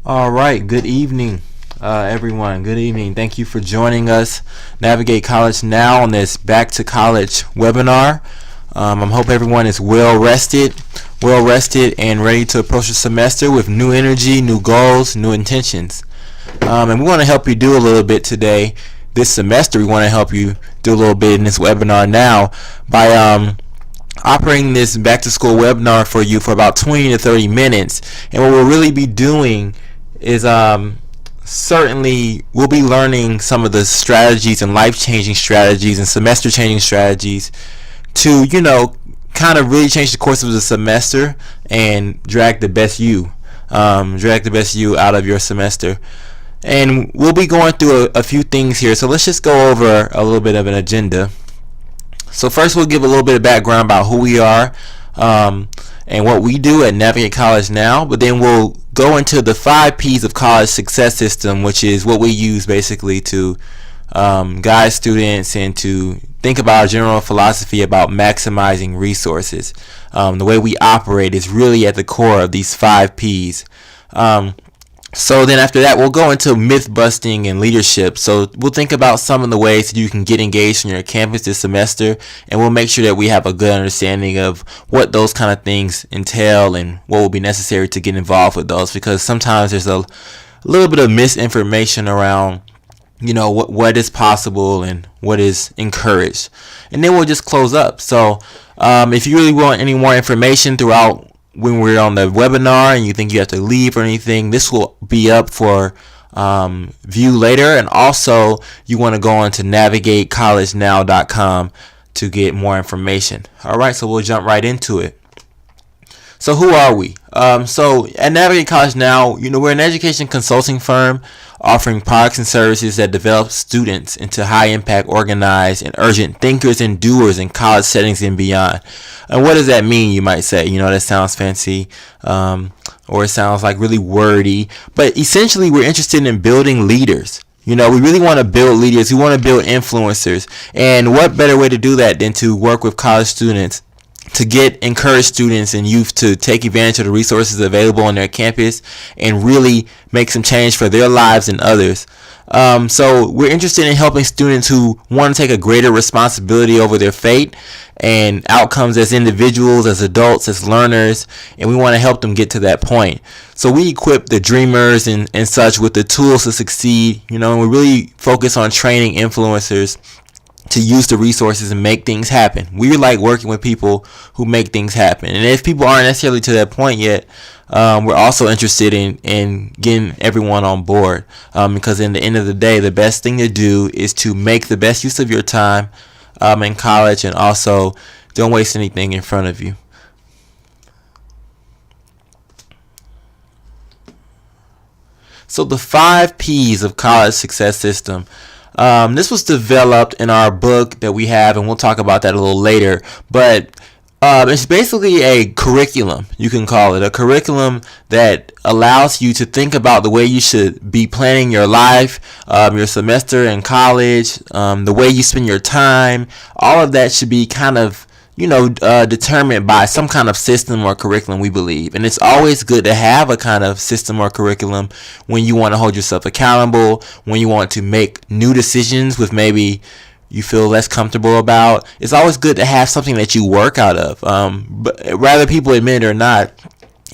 All right. Good evening, everyone. Good evening. Thank you for joining us. Navigate College Now on this Back to College webinar. I hope everyone is well rested, and ready to approach the semester with new energy, new goals, new intentions. And we want to help you do a little bit today. This semester, we want to help you do a little bit in this webinar now by operating this back to school webinar for you for about 20 to 30 minutes. And what we'll really be doing is certainly we'll be learning some of the strategies and life-changing strategies and semester-changing strategies to, kind of really change the course of the semester and drag the best you out of your semester. And we'll be going through a few things here, so let's just go over a little bit of an agenda. So first, we'll give a little bit of background about who we are and what we do at Navigate College Now. But then we'll go into the 5 P's of college success system, which is what we use basically to guide students and to think about our general philosophy about maximizing resources. The way we operate is really at the core of these 5 P's. So then after that, we'll go into myth busting and leadership. So we'll think about some of the ways that you can get engaged on your campus this semester, and we'll make sure that we have a good understanding of what those kind of things entail and what will be necessary to get involved with those, because sometimes there's a little bit of misinformation around what is possible and what is encouraged. And then we'll just close up. So if you really want any more information throughout when we're on the webinar and you think you have to leave or anything, this will be up for view later. And also, you want to go on to navigatecollegenow.com to get more information. All right, so we'll jump right into it. So who are we? So at Navigate College Now, we're an education consulting firm offering products and services that develop students into high-impact, organized, and urgent thinkers and doers in college settings and beyond. And what does that mean, you might say? That sounds fancy, or it sounds like really wordy. But essentially, we're interested in building leaders. We really want to build leaders. We want to build influencers. And what better way to do that than to work with college students to encourage students and youth to take advantage of the resources available on their campus and really make some change for their lives and others. So we're interested in helping students who want to take a greater responsibility over their fate and outcomes as individuals, as adults, as learners, and we want to help them get to that point. So we equip the dreamers and such with the tools to succeed, and we really focus on training influencers to use the resources and make things happen. We like working with people who make things happen. And if people aren't necessarily to that point yet, we're also interested in getting everyone on board. Because in the end of the day, the best thing to do is to make the best use of your time in college, and also don't waste anything in front of you. So the 5 P's of college success system. This was developed in our book that we have, and we'll talk about that a little later. But it's basically a curriculum, you can call it. A curriculum that allows you to think about the way you should be planning your life, your semester in college, the way you spend your time. All of that should be kind of determined by some kind of system or curriculum, we believe. And it's always good to have a kind of system or curriculum when you want to hold yourself accountable, when you want to make new decisions with maybe you feel less comfortable about. It's always good to have something that you work out of. But whether people admit it or not,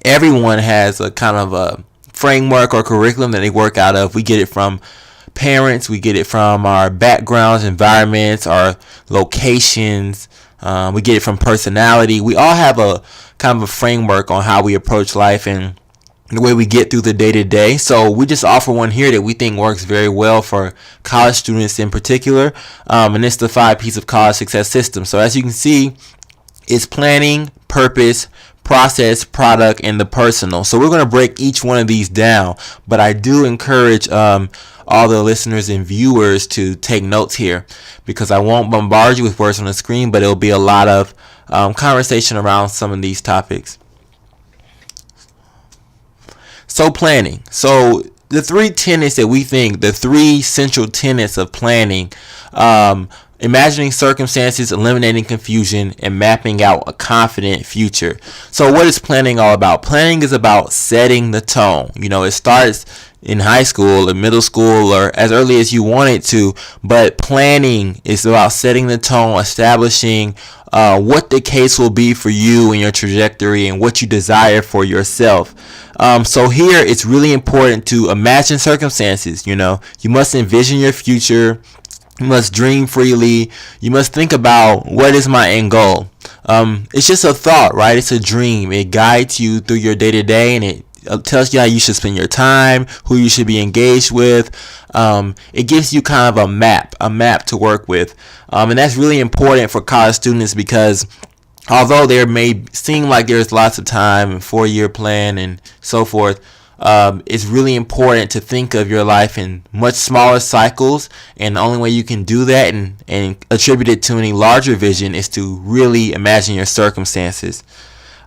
everyone has a kind of a framework or curriculum that they work out of. We get it from parents, we get it from our backgrounds, environments, our locations. We get it from personality. We all have a kind of a framework on how we approach life and the way we get through the day-to-day. So we just offer one here that we think works very well for college students in particular. And it's the 5 P's of college success system. So as you can see, it's planning, purpose, process, product, and the personal. So we're going to break each one of these down. But I do encourage all the listeners and viewers to take notes here, because I won't bombard you with words on the screen, but it'll be a lot of conversation around some of these topics. So planning. So the 3 tenets that we think, the 3 central tenets of planning, imagining circumstances, eliminating confusion, and mapping out a confident future. So what is planning all about? Planning is about setting the tone. It starts in high school or middle school or as early as you want it to, but planning is about setting the tone, establishing what the case will be for you and your trajectory and what you desire for yourself. So here it's really important to imagine circumstances. You must envision your future. You must dream freely. You must think about, what is my end goal? It's just a thought, right? It's a dream. It guides you through your day-to-day, and it tells you how you should spend your time, who you should be engaged with. It gives you kind of a map to work with. And that's really important for college students because although there may seem like there's lots of time and 4-year plan and so forth, it's really important to think of your life in much smaller cycles, and the only way you can do that and attribute it to any larger vision is to really imagine your circumstances.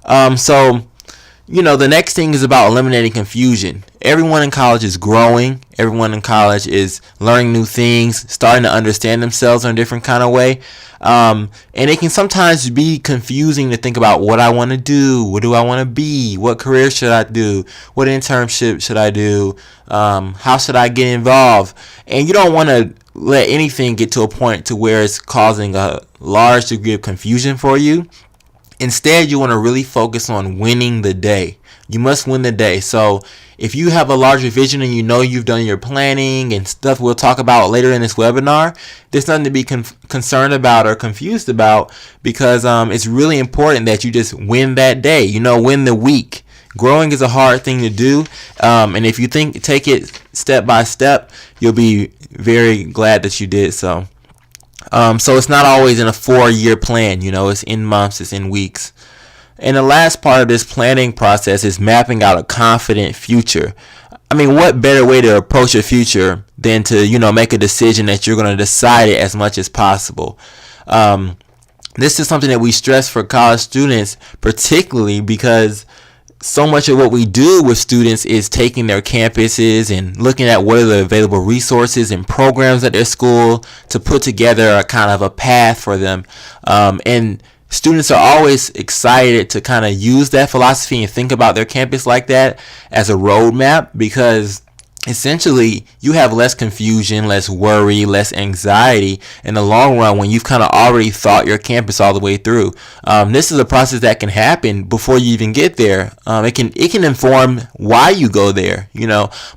The next thing is about eliminating confusion. Everyone in college is growing. Everyone in college is learning new things, starting to understand themselves in a different kind of way. And it can sometimes be confusing to think about what I want to do, what do I want to be, what career should I do, what internship should I do, how should I get involved. And you don't want to let anything get to a point to where it's causing a large degree of confusion for you. Instead, you want to really focus on winning the day. You must win the day. So if you have a larger vision and you've done your planning and stuff we'll talk about later in this webinar, there's nothing to be concerned about or confused about, because it's really important that you just win that day, win the week. Growing is a hard thing to do, and if you take it step by step, you'll be very glad that you did so. So it's not always in a 4-year plan, it's in months, it's in weeks. And the last part of this planning process is mapping out a confident future. I mean, what better way to approach a future than to, make a decision that you're going to decide it as much as possible. This is something that we stress for college students, particularly because so much of what we do with students is taking their campuses and looking at what are the available resources and programs at their school to put together a kind of a path for them. And students are always excited to kind of use that philosophy and think about their campus like that as a roadmap, because essentially you have less confusion, less worry, less anxiety in the long run when you've kind of already thought your campus all the way through. This is a process that can happen before you even get there. It can inform why you go there,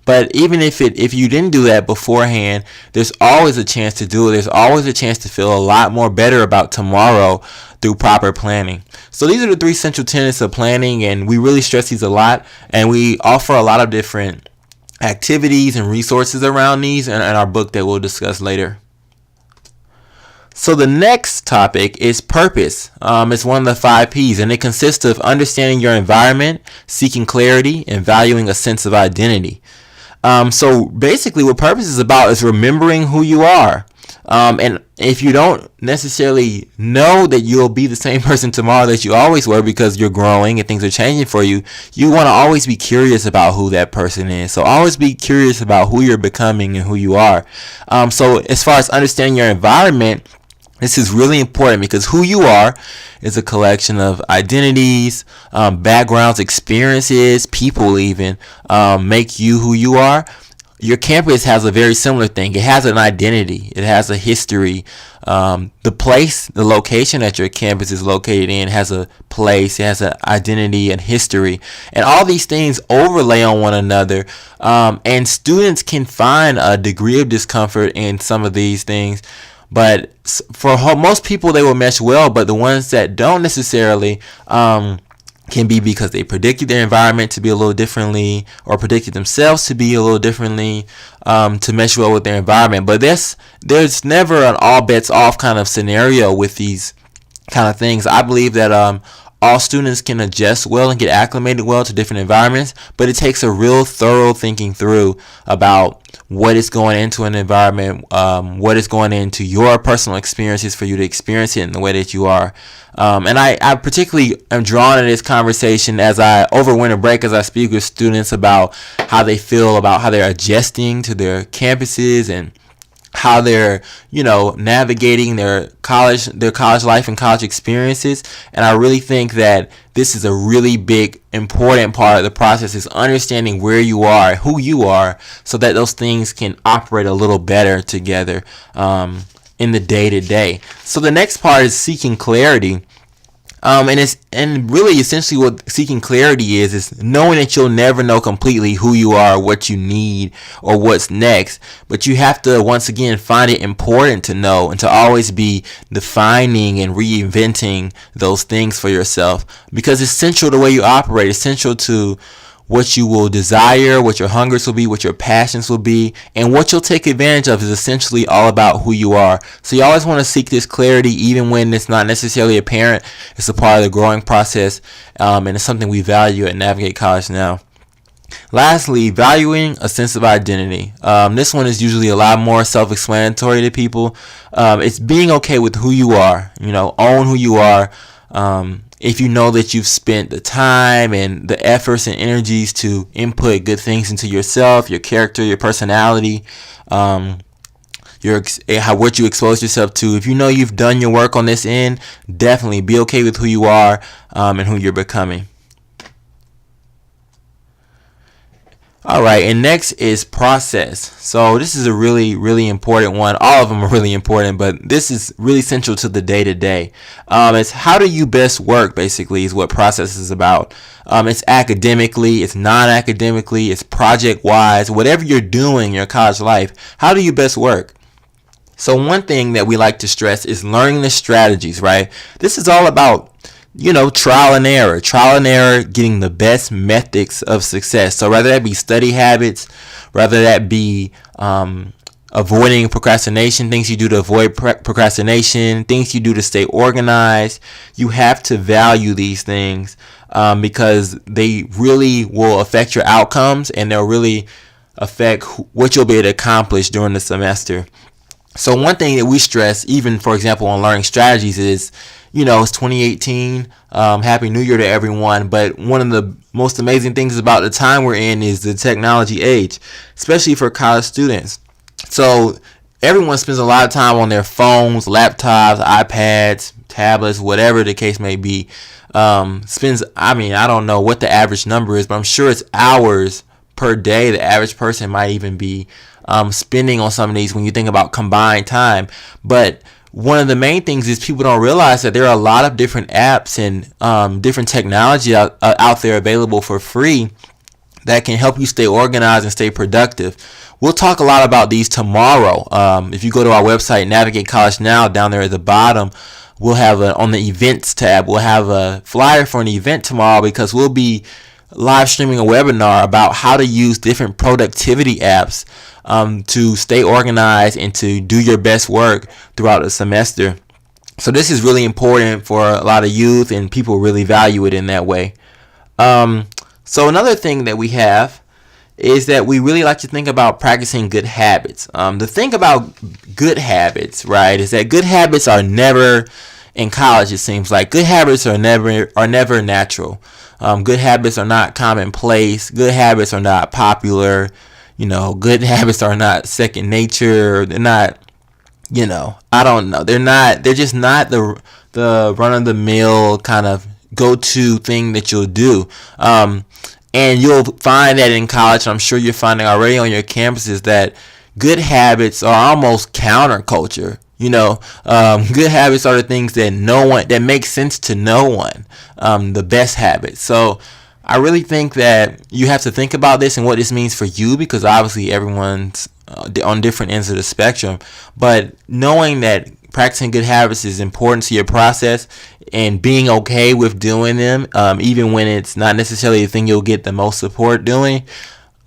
but even if you didn't do that beforehand, there's always a chance to do it. There's always a chance to feel a lot more better about tomorrow through proper planning. So these are the 3 central tenets of planning, and we really stress these a lot, and we offer a lot of different activities and resources around these in our book that we'll discuss later. So the next topic is purpose. It's one of the 5 P's, and it consists of understanding your environment, seeking clarity, and valuing a sense of identity. So basically what purpose is about is remembering who you are. And if you don't necessarily know that you'll be the same person tomorrow that you always were, because you're growing and things are changing for you, you want to always be curious about who that person is. So always be curious about who you're becoming and who you are. So as far as understanding your environment, this is really important because who you are is a collection of identities, backgrounds, experiences, people even make you who you are. Your campus has a very similar thing. It has an identity. It has a history. The location that your campus is located in has a place. It has an identity and history. And all these things overlay on one another. And students can find a degree of discomfort in some of these things. But for most people, they will mesh well. But the ones that don't necessarily can be because they predicted their environment to be a little differently, or predicted themselves to be a little differently to mesh well with their environment. But there's never an all bets off kind of scenario with these kind of things. I believe that all students can adjust well and get acclimated well to different environments, but it takes a real thorough thinking through about what is going into an environment, what is going into your personal experiences for you to experience it in the way that you are. And I particularly am drawn to this conversation over winter break as I speak with students about how they feel about how they're adjusting to their campuses and how they're, navigating their college life and college experiences. And I really think that this is a really big, important part of the process, is understanding where you are, who you are, so that those things can operate a little better together in the day to day. So the next part is seeking clarity. And really essentially what seeking clarity is knowing that you'll never know completely who you are, what you need, or what's next. But you have to, once again, find it important to know and to always be defining and reinventing those things for yourself, because it's central to the way you operate. It's central to what you will desire, what your hungers will be, what your passions will be, and what you'll take advantage of is essentially all about who you are. So you always want to seek this clarity even when it's not necessarily apparent. It's a part of the growing process, and it's something we value at Navigate College Now. Lastly, valuing a sense of identity. This one is usually a lot more self-explanatory to people. It's being okay with who you are, own who you are. If you know that you've spent the time and the efforts and energies to input good things into yourself, your character, your personality, what you expose yourself to. If you know you've done your work on this end, definitely be okay with who you are and who you're becoming. All right, and next is process. So this is a really, really important one. All of them are really important, but this is really central to the day-to-day. It's how do you best work, basically, is what process is about. It's academically, it's non-academically, it's project-wise. Whatever you're doing in your college life, how do you best work? So one thing that we like to stress is learning the strategies, right? This is all about trial and error, getting the best methods of success. So whether that be study habits, whether that be avoiding procrastination, things you do to avoid procrastination, things you do to stay organized, you have to value these things because they really will affect your outcomes, and they'll really affect what you'll be able to accomplish during the semester. So one thing that we stress, even for example on learning strategies, is it's 2018. Happy New Year to everyone. But one of the most amazing things about the time we're in is the technology age, especially for college students. So everyone spends a lot of time on their phones, laptops, iPads, tablets, whatever the case may be. I don't know what the average number is, but I'm sure it's hours per day the average person might even be spending on some of these when you think about combined time. But one of the main things is people don't realize that there are a lot of different apps and different technology out there available for free that can help you stay organized and stay productive. We'll talk a lot about these tomorrow. If you go to our website, Navigate College Now, down there at the bottom, we'll have on the events tab, we'll have a flyer for an event tomorrow, because we'll be live streaming a webinar about how to use different productivity apps to stay organized and to do your best work throughout the semester. So this is really important for a lot of youth, and people really value it in that way. So another thing that we have is that we really like to think about practicing good habits. The thing about good habits, right, is that good habits are never, in college it seems like, good habits are never natural. Good habits are not commonplace. Good habits are not popular. Good habits are not second nature. They're not, I don't know. They're just not the run-of-the-mill kind of go-to thing that you'll do. And you'll find that in college, I'm sure you're finding already on your campuses, that good habits are almost counterculture. Good habits are the things that make sense to no one. The best habits. So I really think that you have to think about this and what this means for you, because obviously everyone's on different ends of the spectrum. But knowing that practicing good habits is important to your process, and being okay with doing them, even when it's not necessarily the thing you'll get the most support doing,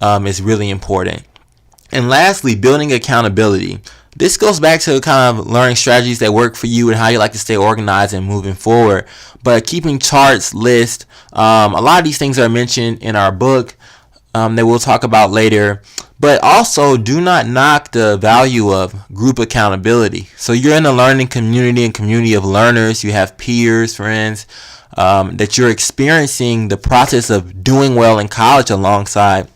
is really important. And lastly, building accountability. This goes back to kind of learning strategies that work for you and how you like to stay organized and moving forward. But keeping charts, lists, a lot of these things are mentioned in our book that we'll talk about later. But also, do not knock the value of group accountability. So you're in a learning community and community of learners. You have peers, friends, that you're experiencing the process of doing well in college alongside.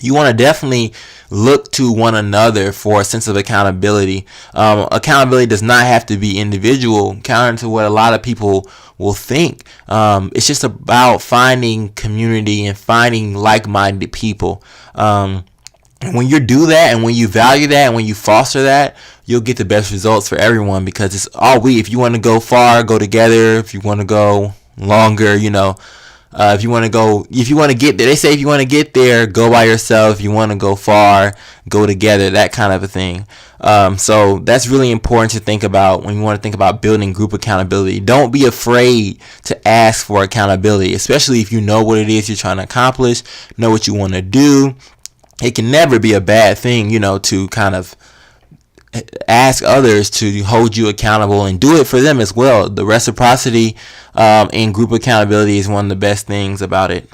you want to definitely look to one another for a sense of accountability. Accountability does not have to be individual, counter to what a lot of people will think. It's just about finding community and finding like-minded people. And when you do that, and when you value that, and when you foster that, you'll get the best results for everyone, because it's all we. If you want to go far, go together. If you want to go longer, if you want to get there, they say if you want to get there, go by yourself. If you want to go far, go together, that kind of a thing. So that's really important to think about when you want to think about building group accountability. Don't be afraid to ask for accountability, especially if you know what it is you're trying to accomplish, know what you want to do. It can never be a bad thing, to kind of ask others to hold you accountable and do it for them as well. The reciprocity in group accountability is one of the best things about it.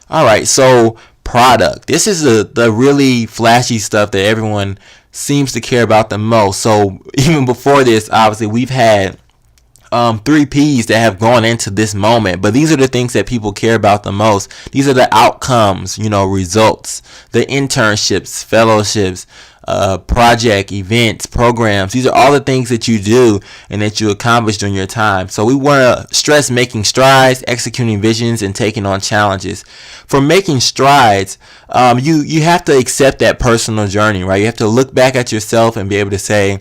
All right, so product. This is the really flashy stuff that everyone seems to care about the most. So even before this, obviously, we've had 3 P's that have gone into this moment, but these are the things that people care about the most. These are the outcomes, results, the internships, fellowships, project, events, programs. These are all the things that you do and that you accomplish during your time. So we want to stress making strides, executing visions, and taking on challenges. For making strides, you have to accept that personal journey, right? You have to look back at yourself and be able to say,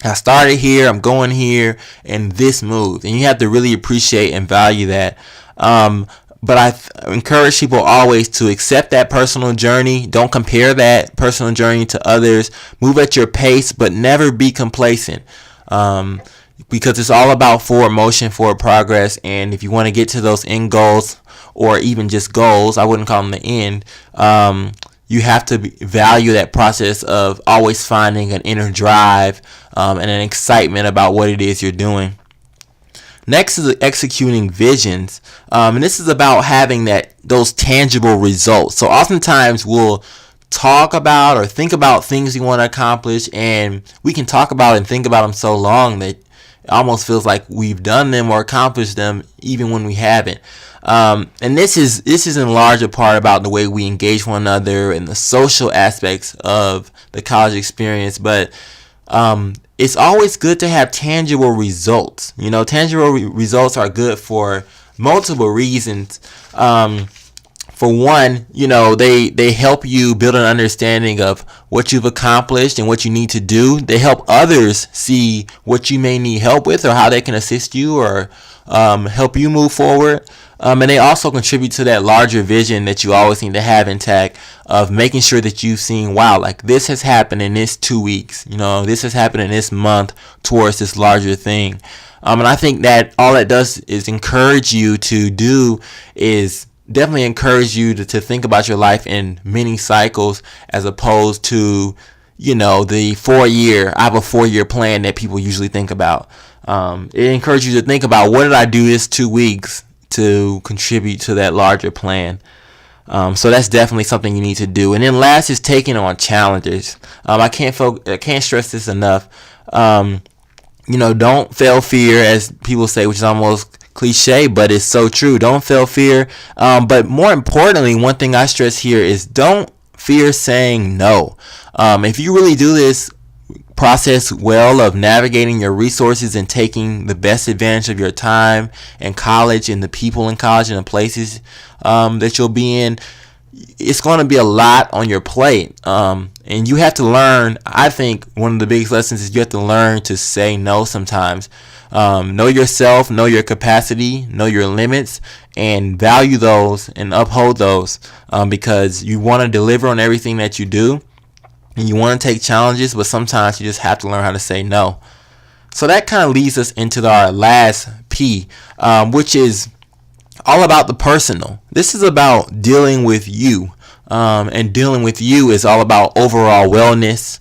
I started here, I'm going here, and this moved. And you have to really appreciate and value that. But I encourage people always to accept that personal journey. Don't compare that personal journey to others. Move at your pace, but never be complacent. Because it's all about forward motion, forward progress. And if you want to get to those end goals, or even just goals, I wouldn't call them the end, you have to value that process of always finding an inner drive and an excitement about what it is you're doing. Next is executing visions, and this is about having those tangible results. So oftentimes we'll talk about or think about things we want to accomplish, and we can talk about and think about them so long that it almost feels like we've done them or accomplished them even when we haven't. And this is in large part about the way we engage one another and the social aspects of the college experience. But it's always good to have tangible results. Tangible results are good for multiple reasons. For one, they help you build an understanding of what you've accomplished and what you need to do. They help others see what you may need help with, or how they can assist you or help you move forward. And they also contribute to that larger vision that you always need to have intact, of making sure that you've seen, wow, like this has happened in this 2 weeks, this has happened in this month towards this larger thing. And I think that all that does is encourage you to do is definitely encourage you to think about your life in many cycles, as opposed to, the 4-year, I have a 4-year plan that people usually think about. It encourages you to think about, what did I do this 2 weeks to contribute to that larger plan. So that's definitely something you need to do. And then last is taking on challenges. I can't stress this enough. Don't fail fear, as people say, which is almost cliche, but it's so true. Don't fail fear. But more importantly, one thing I stress here is don't fear saying no. If you really do this process well of navigating your resources and taking the best advantage of your time and college and the people in college and the places that you'll be in, it's going to be a lot on your plate. And you have to learn, I think one of the biggest lessons is you have to learn to say no sometimes. Know yourself, know your capacity, know your limits, and value those and uphold those, because you want to deliver on everything that you do. And you want to take challenges, but sometimes you just have to learn how to say no. So that kind of leads us into our last P, which is all about the personal. This is about dealing with you. And dealing with you is all about overall wellness,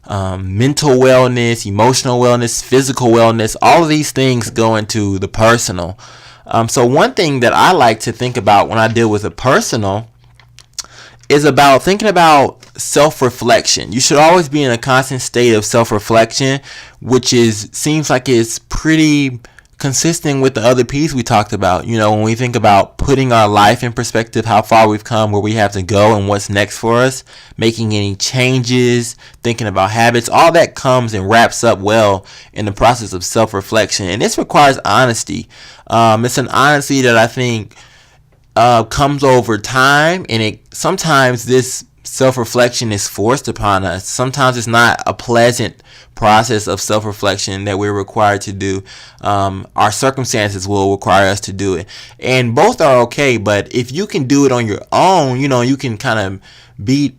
mental wellness, emotional wellness, physical wellness. All of these things go into the personal. So one thing that I like to think about when I deal with the personal is about thinking about self-reflection. You should always be in a constant state of self-reflection, which seems like it's pretty consistent with the other piece we talked about. When we think about putting our life in perspective, how far we've come, where we have to go, and what's next for us, making any changes, thinking about habits, all that comes and wraps up well in the process of self-reflection. And this requires honesty. It's an honesty that I think comes over time, and sometimes this self-reflection is forced upon us. Sometimes it's not a pleasant process of self-reflection that we're required to do. Our circumstances will require us to do it, and both are okay. But if you can do it on your own, you can kind of beat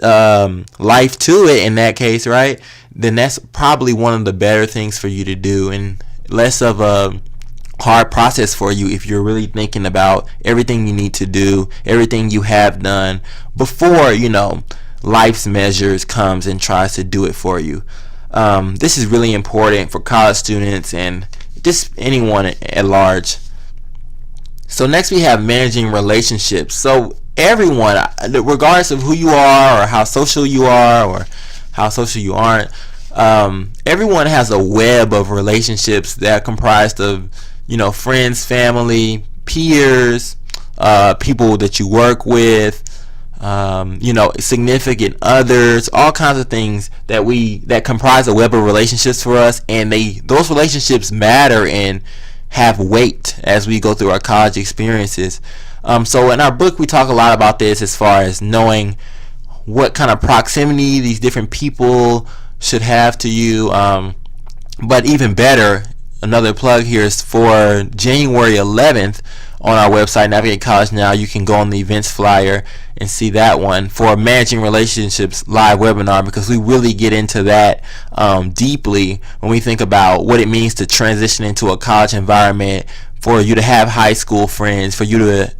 life to it in that case, right? Then that's probably one of the better things for you to do, and less of a hard process for you if you're really thinking about everything you need to do, everything you have done before life's measures comes and tries to do it for you. This is really important for college students and just anyone at large. So next we have managing relationships. So everyone, regardless of who you are or how social you are or how social you aren't, everyone has a web of relationships that are comprised of friends, family, peers, people that you work with, significant others, all kinds of things that comprise a web of relationships for us, and those relationships matter and have weight as we go through our college experiences. So in our book we talk a lot about this as far as knowing what kind of proximity these different people should have to you. But even better, another plug here is for January 11th on our website, Navigate College Now. You can go on the events flyer and see that one for Managing Relationships live webinar, because we really get into that deeply when we think about what it means to transition into a college environment, for you to have high school friends, for you to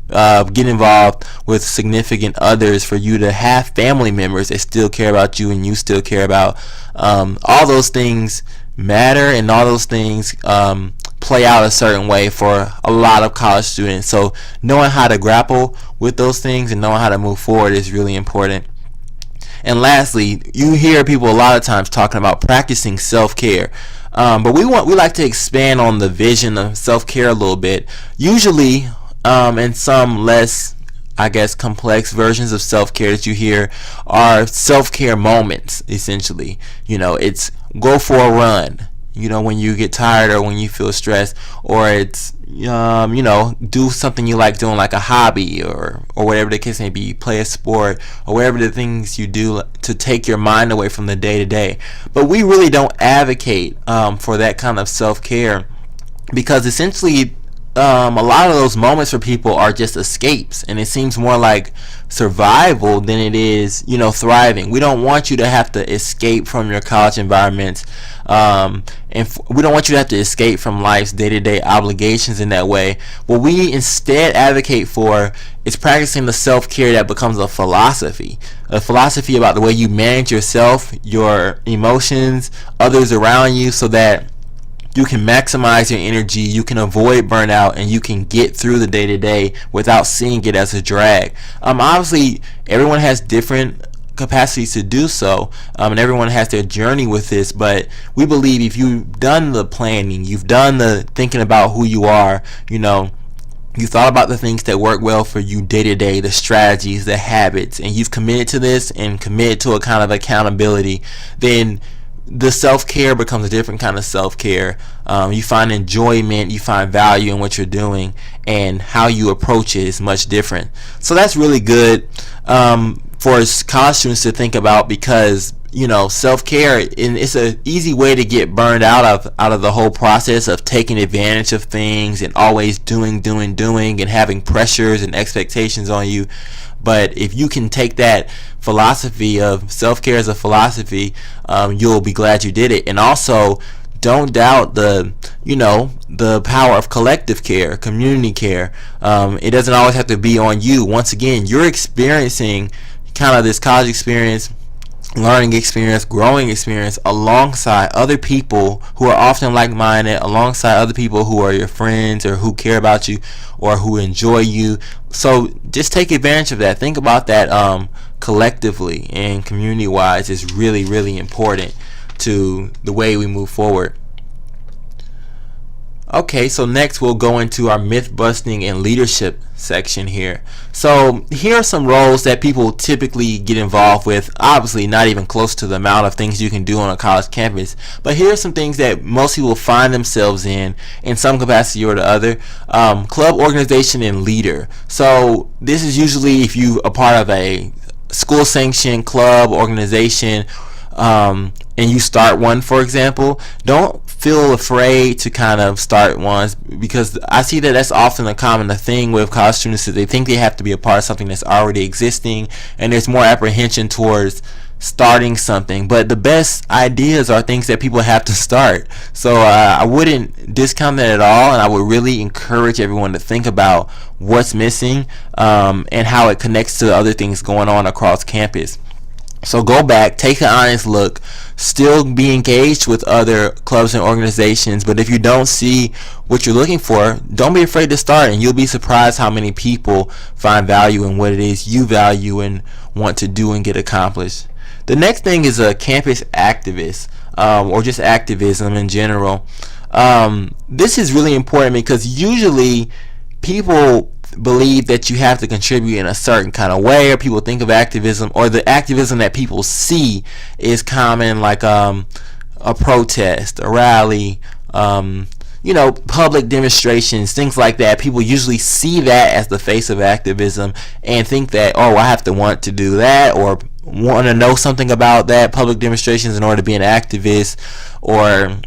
get involved with significant others, for you to have family members that still care about you and you still care about. All those things matter, and all those things play out a certain way for a lot of college students. So knowing how to grapple with those things and knowing how to move forward is really important. And lastly, you hear people a lot of times talking about practicing self-care. But we like to expand on the vision of self-care a little bit. Usually, in some less, complex versions of self-care that you hear are self-care moments, essentially. It's go for a run, when you get tired or when you feel stressed, or it's, do something you like doing, like a hobby or whatever the case may be, play a sport, or whatever the things you do to take your mind away from the day-to-day. But we really don't advocate for that kind of self-care, because essentially a lot of those moments for people are just escapes, and it seems more like survival than it is, thriving. We don't want you to have to escape from your college environments, we don't want you to have to escape from life's day-to-day obligations in that way. What we instead advocate for is practicing the self-care that becomes a philosophy about the way you manage yourself, your emotions, others around you, so that you can maximize your energy, you can avoid burnout, and you can get through the day-to-day without seeing it as a drag. Obviously, everyone has different capacities to do so, and everyone has their journey with this, but we believe if you've done the planning, you've done the thinking about who you are, you thought about the things that work well for you day to day, the strategies, the habits, and you've committed to this and committed to a kind of accountability, then the self-care becomes a different kind of self-care. You find enjoyment, you find value in what you're doing, and how you approach it is much different. So that's really good for college students to think about, because self-care, and it's an easy way to get burned out of the whole process of taking advantage of things and always doing and having pressures and expectations on you. But if you can take that philosophy of self-care as a philosophy, you'll be glad you did it. And also, don't doubt the power of collective care, community care. It doesn't always have to be on you. Once again, you're experiencing kind of this college experience, learning experience, growing experience alongside other people who are often like-minded, alongside other people who are your friends or who care about you or who enjoy you. So just take advantage of that. Think about that collectively and community-wise is really, really important to the way we move forward. Okay, so next we'll go into our myth busting and leadership section here. So here are some roles that people typically get involved with. Obviously not even close to the amount of things you can do on a college campus, but here are some things that most people find themselves in some capacity or the other. Club organization and leader. So this is usually if you are part of a school sanctioned club organization, and you start one, for example. Don't feel afraid to kind of start ones, because I see that that's often a common thing with college students, that they think they have to be a part of something that's already existing, and there's more apprehension towards starting something. But the best ideas are things that people have to start. So I wouldn't discount that at all, and I would really encourage everyone to think about what's missing, and how it connects to other things going on across campus. So go back, take an honest look, still be engaged with other clubs and organizations, but if you don't see what you're looking for, don't be afraid to start, and you'll be surprised how many people find value in what it is you value and want to do and get accomplished. The next thing is a campus activist, or just activism in general. This is really important because usually people believe that you have to contribute in a certain kind of way, or people think of activism, or the activism that people see is common, like a protest, a rally, public demonstrations, things like that. People usually see that as the face of activism and think that, oh, I have to want to do that, or want to know something about that public demonstrations in order to be an activist, or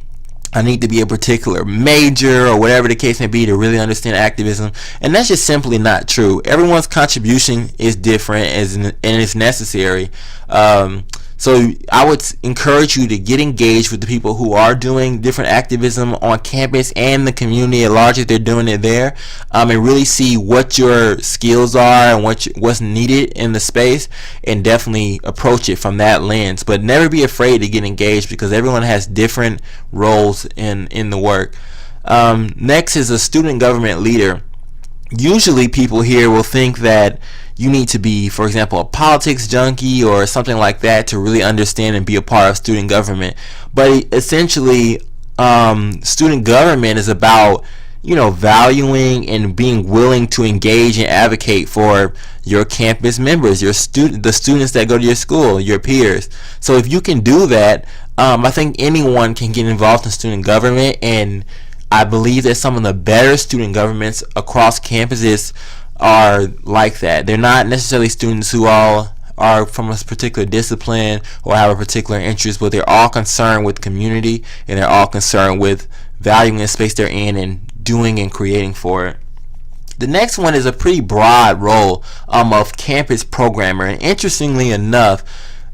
I need to be a particular major, or whatever the case may be, to really understand activism. And that's just simply not true. Everyone's contribution is different, and it's necessary. So I would encourage you to get engaged with the people who are doing different activism on campus and the community at large if they're doing it there, and really see what your skills are and what's needed in the space, and definitely approach it from that lens. But never be afraid to get engaged, because everyone has different roles in the work. Next is a student government leader. Usually people here will think that you need to be, for example, a politics junkie or something like that to really understand and be a part of student government. But essentially, student government is about, valuing and being willing to engage and advocate for your campus members, the students that go to your school, your peers. So if you can do that, I think anyone can get involved in student government, and I believe that some of the better student governments across campuses are like that. They're not necessarily students who all are from a particular discipline or have a particular interest, but they're all concerned with community, and they're all concerned with valuing the space they're in and doing and creating for it. The next one is a pretty broad role of campus programmer, and interestingly enough,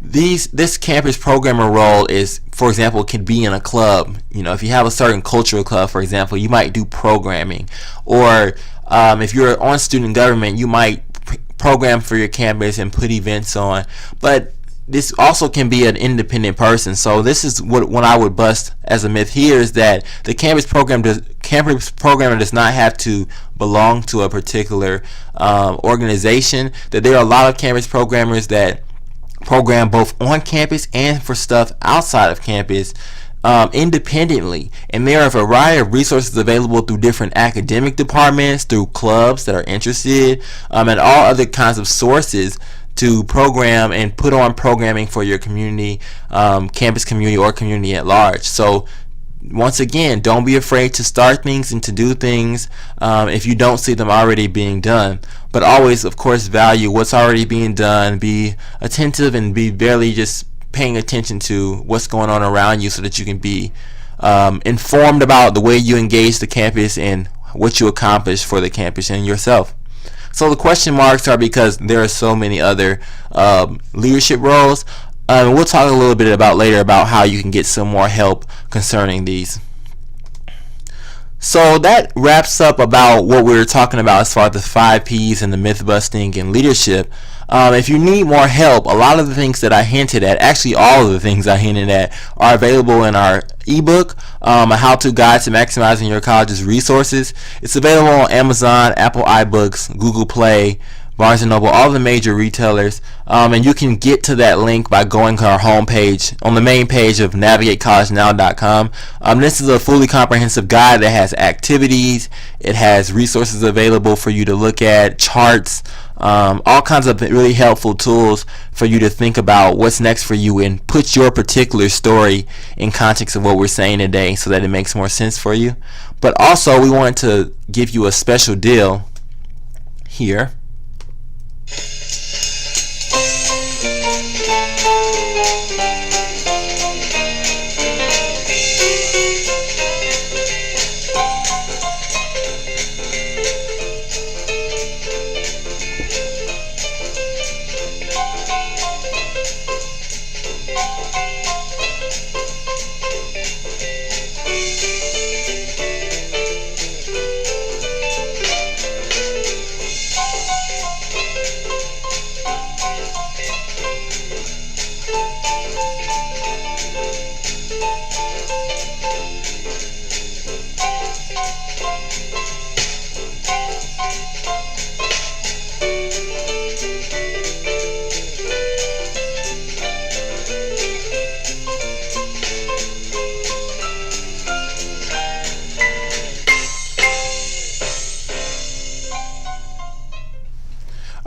this campus programmer role is, for example, can be in a club. If you have a certain cultural club, for example, you might do programming, or if you're on student government, you might program for your campus and put events on. But this also can be an independent person. So this is what I would bust as a myth here, is that the campus programmer does not have to belong to a particular organization. That there are a lot of campus programmers that program both on campus and for stuff outside of campus, independently, and there are a variety of resources available through different academic departments, through clubs that are interested, and all other kinds of sources to program and put on programming for your community, campus community, or community at large. So once again, don't be afraid to start things and to do things if you don't see them already being done. But always, of course, value what's already being done. Be attentive and be barely just paying attention to what's going on around you, so that you can be informed about the way you engage the campus and what you accomplish for the campus and yourself. So the question marks are because there are so many other leadership roles. We'll talk a little bit about later about how you can get some more help concerning these. So that wraps up about what we were talking about as far as the 5 P's and the myth busting and leadership. If you need more help, a lot of the things that I hinted at, actually all of the things I hinted at, are available in our ebook, a how-to guide to maximizing your college's resources. It's available on Amazon, Apple iBooks, Google Play, Barnes & Noble, all the major retailers. And you can get to that link by going to our homepage on the main page of navigatecollegenow.com. This is a fully comprehensive guide that has activities. It has resources available for you to look at, charts, all kinds of really helpful tools for you to think about what's next for you and put your particular story in context of what we're saying today so that it makes more sense for you. But also, we want to give you a special deal here.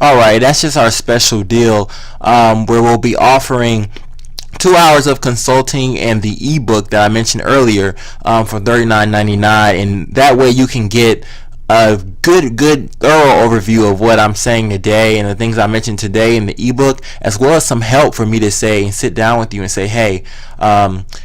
Alright, that's just our special deal where we'll be offering 2 hours of consulting and the ebook that I mentioned earlier for $39.99, and that way you can get a good thorough overview of what I'm saying today and the things I mentioned today in the ebook, as well as some help for me to say and sit down with you and say, hey,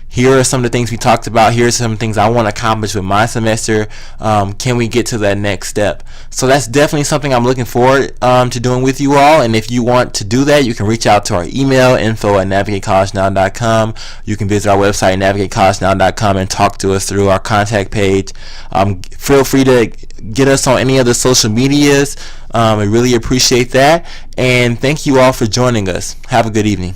here are some of the things we talked about. Here are some things I want to accomplish with my semester. Can we get to that next step? So that's definitely something I'm looking forward to doing with you all. And if you want to do that, you can reach out to our email, info@navigatecollegenow.com. You can visit our website, navigatecollegenow.com, and talk to us through our contact page. Feel free to get us on any of the social medias. I really appreciate that. And thank you all for joining us. Have a good evening.